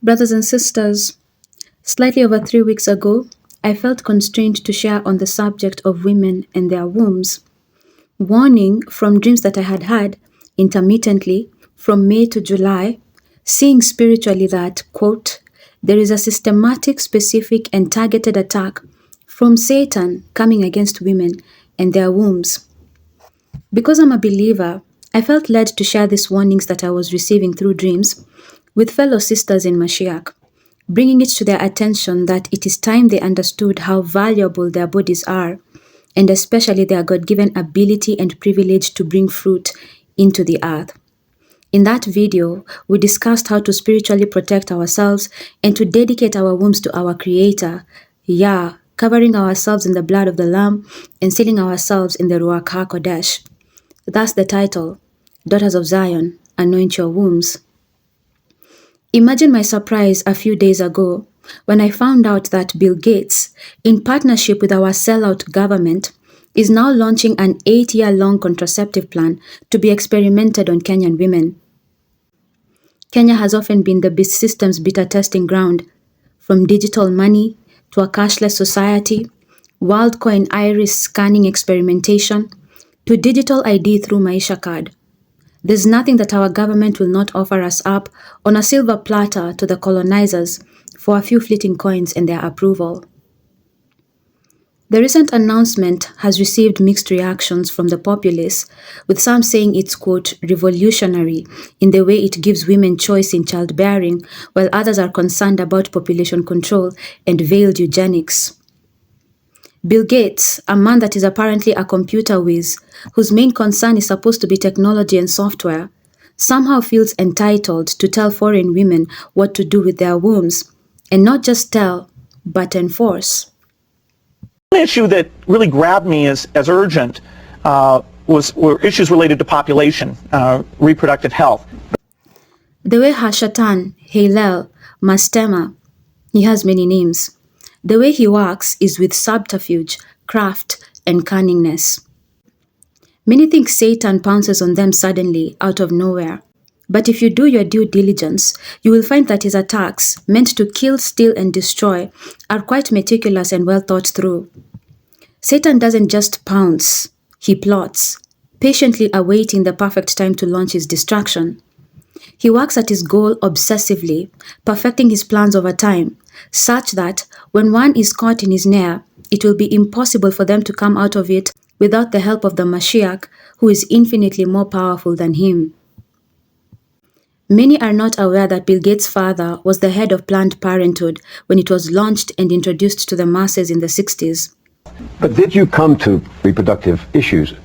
Brothers and sisters, slightly over 3 weeks ago, I felt constrained to share on the subject of women and their wombs, warning from dreams that I had had intermittently from May to July, seeing spiritually that, quote, there is a systematic, specific, and targeted attack from Satan coming against women and their wombs. Because I'm a believer, I felt led to share these warnings that I was receiving through dreams with fellow sisters in Mashiach, bringing it to their attention that it is time they understood how valuable their bodies are, and especially their God-given ability and privilege to bring fruit into the earth. In that video, we discussed how to spiritually protect ourselves and to dedicate our wombs to our Creator, Yah, covering ourselves in the blood of the Lamb and sealing ourselves in the Ruach HaKodesh. Thus the title, Daughters of Zion, Anoint Your Wombs. Imagine my surprise a few days ago when I found out that Bill Gates, in partnership with our sellout government, is now launching an 8-year-long contraceptive plan to be experimented on Kenyan women. Kenya has often been the system's beta testing ground, from digital money to a cashless society, WorldCoin iris scanning experimentation, to digital ID through Maisha card. There's nothing that our government will not offer us up on a silver platter to the colonizers for a few fleeting coins and their approval. The recent announcement has received mixed reactions from the populace, with some saying it's, quote, revolutionary in the way it gives women choice in childbearing, while others are concerned about population control and veiled eugenics. Bill Gates, a man that is apparently a computer whiz, whose main concern is supposed to be technology and software, somehow feels entitled to tell foreign women what to do with their wombs, and not just tell, but enforce. One issue that really grabbed me as urgent were issues related to population, reproductive health. The way Hashatan, Hillel, Mastema, he has many names. The way he works is with subterfuge, craft, and cunningness. Many think Satan pounces on them suddenly, out of nowhere. But if you do your due diligence, you will find that his attacks, meant to kill, steal, and destroy, are quite meticulous and well thought through. Satan doesn't just pounce, he plots, patiently awaiting the perfect time to launch his destruction. He works at his goal obsessively, perfecting his plans over time, such that when one is caught in his snare, it will be impossible for them to come out of it without the help of the Mashiach, who is infinitely more powerful than him. Many are not aware that Bill Gates' father was the head of Planned Parenthood when it was launched and introduced to the masses in the 60s. But did you come to reproductive issues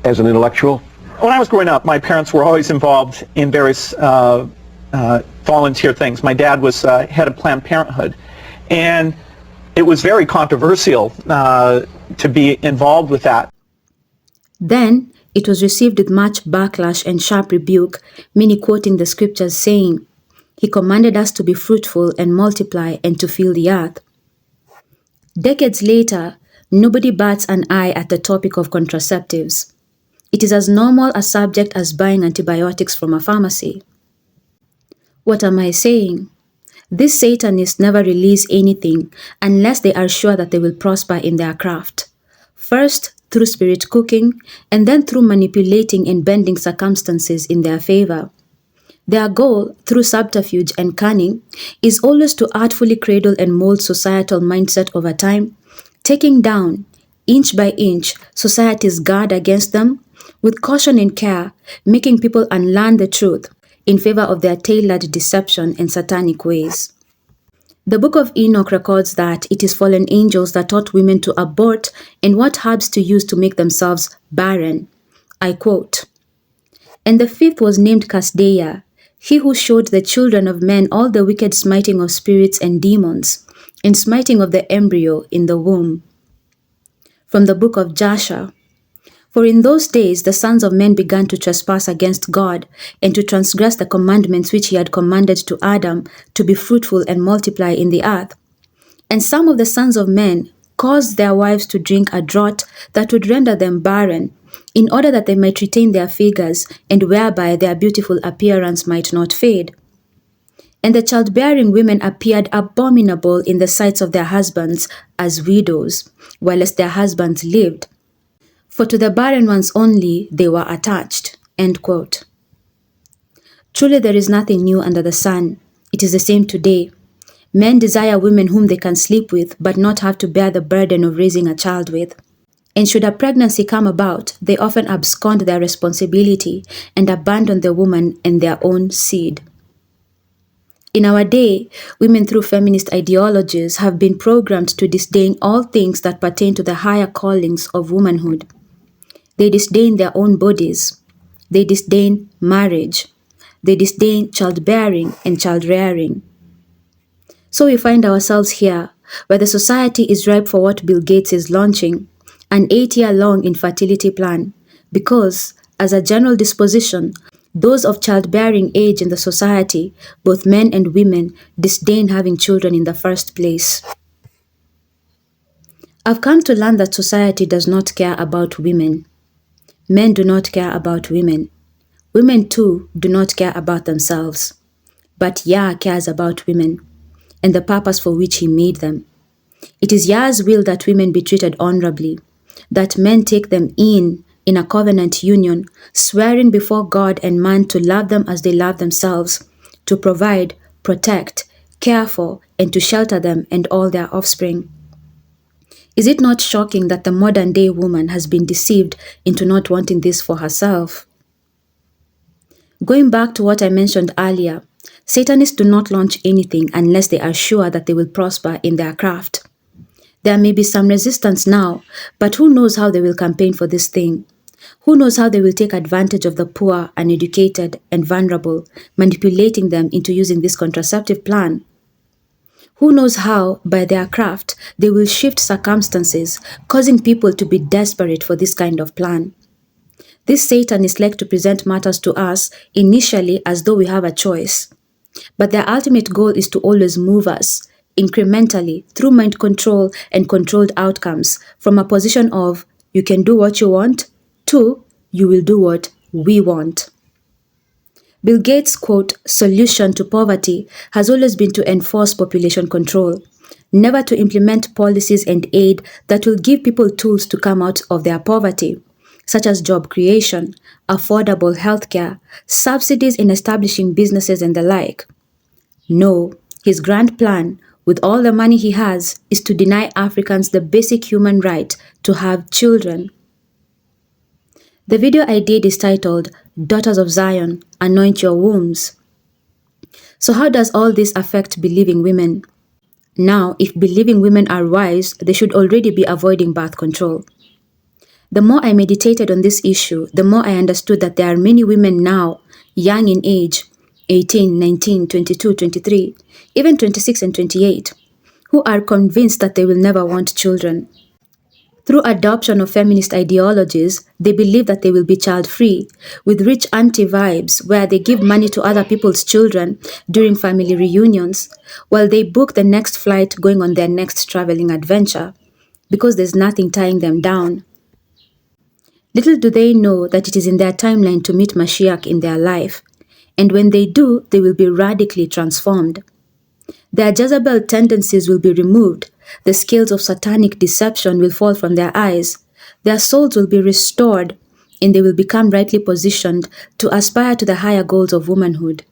as an intellectual? When I was growing up, my parents were always involved in various volunteer things. My dad was head of Planned Parenthood, and it was very controversial to be involved with that. Then, it was received with much backlash and sharp rebuke, many quoting the scriptures saying, "He commanded us to be fruitful and multiply and to fill the earth." Decades later, nobody bats an eye at the topic of contraceptives. It is as normal a subject as buying antibiotics from a pharmacy. What am I saying? These Satanists never release anything unless they are sure that they will prosper in their craft. First, through spirit cooking, and then through manipulating and bending circumstances in their favor. Their goal, through subterfuge and cunning, is always to artfully cradle and mold societal mindset over time, taking down, inch by inch, society's guard against them, with caution and care, making people unlearn the truth in favor of their tailored deception and satanic ways. The book of Enoch records that it is fallen angels that taught women to abort and what herbs to use to make themselves barren. I quote, "And the fifth was named Casdeia, he who showed the children of men all the wicked smiting of spirits and demons, and smiting of the embryo in the womb." From the book of Jasher, "For in those days the sons of men began to trespass against God, and to transgress the commandments which he had commanded to Adam, to be fruitful and multiply in the earth. And some of the sons of men caused their wives to drink a draught that would render them barren, in order that they might retain their figures, and whereby their beautiful appearance might not fade. And the childbearing women appeared abominable in the sights of their husbands as widows, whilst their husbands lived. For to the barren ones only they were attached. End quote. Truly there is nothing new under the sun. It is the same today. Men desire women whom they can sleep with, but not have to bear the burden of raising a child with. And should a pregnancy come about, they often abscond their responsibility and abandon the woman and their own seed. In our day, women through feminist ideologies have been programmed to disdain all things that pertain to the higher callings of womanhood. They disdain their own bodies. They disdain marriage. They disdain childbearing and child-rearing. So we find ourselves here, where the society is ripe for what Bill Gates is launching, an 8-year-long infertility plan, because, as a general disposition, those of childbearing age in the society, both men and women, disdain having children in the first place. I've come to learn that society does not care about women. Men do not care about women. Women too do not care about themselves. But Yah cares about women, and the purpose for which he made them. It is Yah's will that women be treated honorably, that men take them in a covenant union, swearing before God and man to love them as they love themselves, to provide, protect, care for, and to shelter them and all their offspring. Is it not shocking that the modern day woman has been deceived into not wanting this for herself? Going back to what I mentioned earlier, Satanists do not launch anything unless they are sure that they will prosper in their craft. There may be some resistance now, but who knows how they will campaign for this thing? Who knows how they will take advantage of the poor, uneducated, and vulnerable, manipulating them into using this contraceptive plan? Who knows how, by their craft, they will shift circumstances, causing people to be desperate for this kind of plan? This Satanists like to present matters to us initially as though we have a choice. But their ultimate goal is to always move us, incrementally, through mind control and controlled outcomes, from a position of, you can do what you want, to, you will do what we want. Bill Gates' quote, solution to poverty has always been to enforce population control, never to implement policies and aid that will give people tools to come out of their poverty, such as job creation, affordable healthcare, subsidies in establishing businesses and the like. No, his grand plan, with all the money he has, is to deny Africans the basic human right to have children. The video I did is titled, Daughters of Zion, Anoint Your Wombs. So how does all this affect believing women? Now, if believing women are wise, they should already be avoiding birth control. The more I meditated on this issue, the more I understood that there are many women now, young in age, 18, 19, 22, 23, even 26 and 28, who are convinced that they will never want children. Through adoption of feminist ideologies, they believe that they will be child-free, with rich auntie vibes where they give money to other people's children during family reunions, while they book the next flight going on their next traveling adventure, because there's nothing tying them down. Little do they know that it is in their timeline to meet Mashiach in their life, and when they do, they will be radically transformed. Their Jezebel tendencies will be removed, the scales of satanic deception will fall from their eyes, their souls will be restored, and they will become rightly positioned to aspire to the higher goals of womanhood.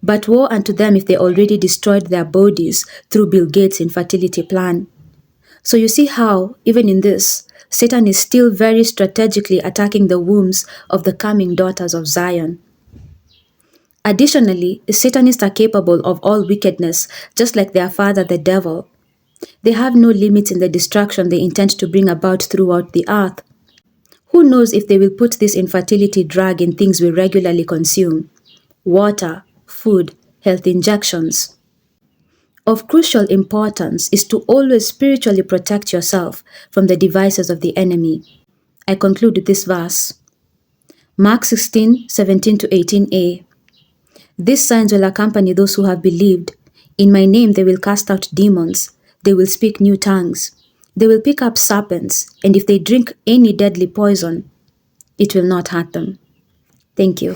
But woe unto them if they already destroyed their bodies through Bill Gates' infertility plan. So you see how, even in this, Satan is still very strategically attacking the wombs of the coming daughters of Zion. Additionally, Satanists are capable of all wickedness, just like their father the devil. They have no limits in the destruction they intend to bring about throughout the earth. Who knows if they will put this infertility drug in things we regularly consume? Water, food, health injections. Of crucial importance is to always spiritually protect yourself from the devices of the enemy. I conclude with this verse. Mark 16, 17 to 18a. These signs will accompany those who have believed. In my name they will cast out demons. They will speak new tongues. They will pick up serpents, and if they drink any deadly poison, it will not hurt them. Thank you.